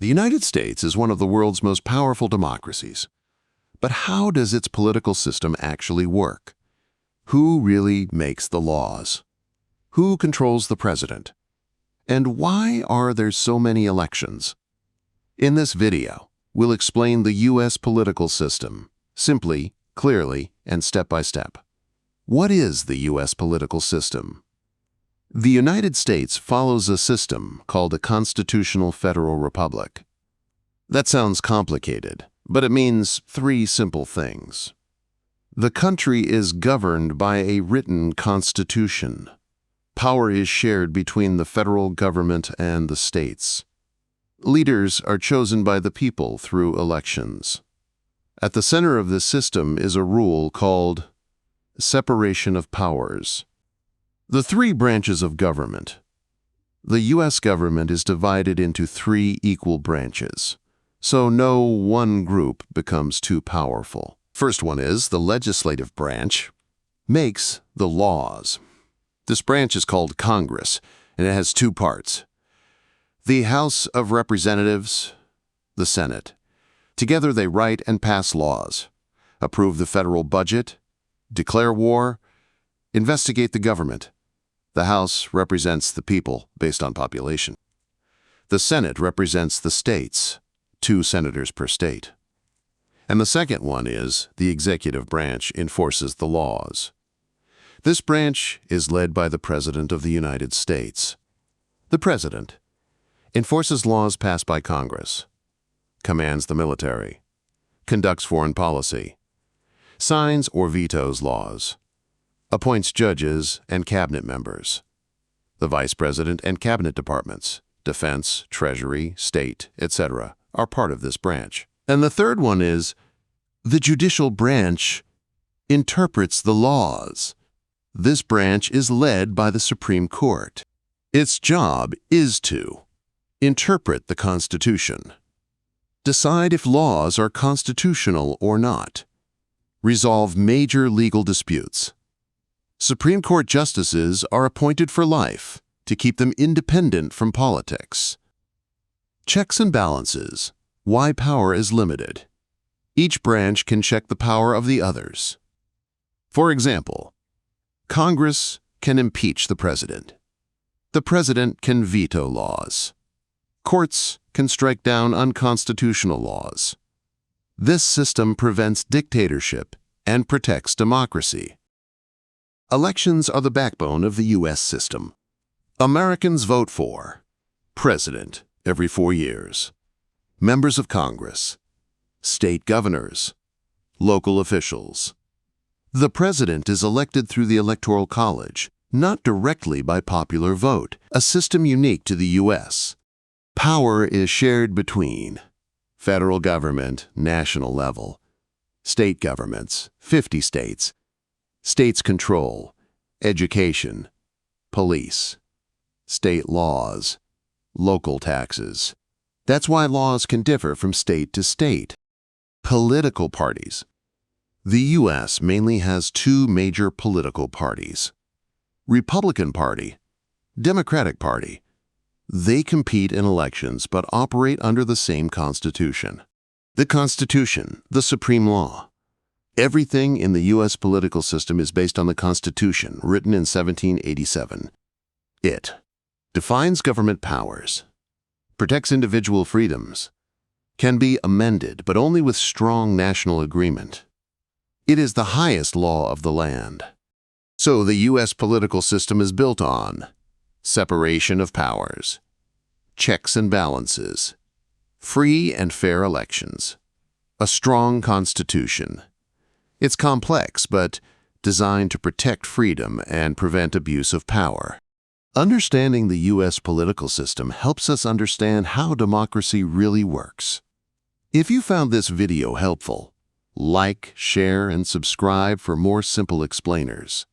The United States is one of the world's most powerful democracies. But how does its political system actually work? Who really makes the laws? Who controls the president? And why are there so many elections? In this video, we'll explain the U.S. political system, simply, clearly, and step by step. What is the U.S. political system? The United States follows a system called a constitutional federal republic. That sounds complicated, but it means three simple things. The country is governed by a written constitution. Power is shared between the federal government and the states. Leaders are chosen by the people through elections. At the center of this system is a rule called separation of powers. The three branches of government. The U.S. government is divided into three equal branches, so no one group becomes too powerful. First one is the legislative branch, makes the laws. This branch is called Congress, and it has two parts. The House of Representatives, the Senate. Together they write and pass laws, approve the federal budget, declare war, investigate the government. The House represents the people based on population. The Senate represents the states, 2 senators per state. And the second one is the executive branch enforces the laws. This branch is led by the President of the United States. The President enforces laws passed by Congress, commands the military, conducts foreign policy, signs or vetoes laws, appoints judges and cabinet members. The Vice President and cabinet departments, Defense, Treasury, State, etc., are part of this branch. And the third one is the judicial branch interprets the laws. This branch is led by the Supreme Court. Its job is to interpret the Constitution, decide if laws are constitutional or not, resolve major legal disputes. Supreme Court justices are appointed for life to keep them independent from politics. Checks and balances. Why power is limited. Each branch can check the power of the others. For example, Congress can impeach the president. The president can veto laws. Courts can strike down unconstitutional laws. This system prevents dictatorship and protects democracy. Elections are the backbone of the U.S. system. Americans vote for President every 4 years, members of Congress, state governors, local officials. The President is elected through the Electoral College, not directly by popular vote, a system unique to the U.S. Power is shared between federal government, national level, state governments, 50 states, states control, education, police, state laws, local taxes. That's why laws can differ from state to state. Political parties. The U.S. mainly has 2 major political parties. Republican Party, Democratic Party. They compete in elections but operate under the same Constitution. The Constitution, the supreme law. Everything in the U.S. political system is based on the Constitution, written in 1787. It defines government powers, protects individual freedoms, can be amended but only with strong national agreement. It is the highest law of the land. So the U.S. political system is built on separation of powers, checks and balances, free and fair elections, a strong constitution. It's complex, but designed to protect freedom and prevent abuse of power. Understanding the U.S. political system helps us understand how democracy really works. If you found this video helpful, like, share, and subscribe for more simple explainers.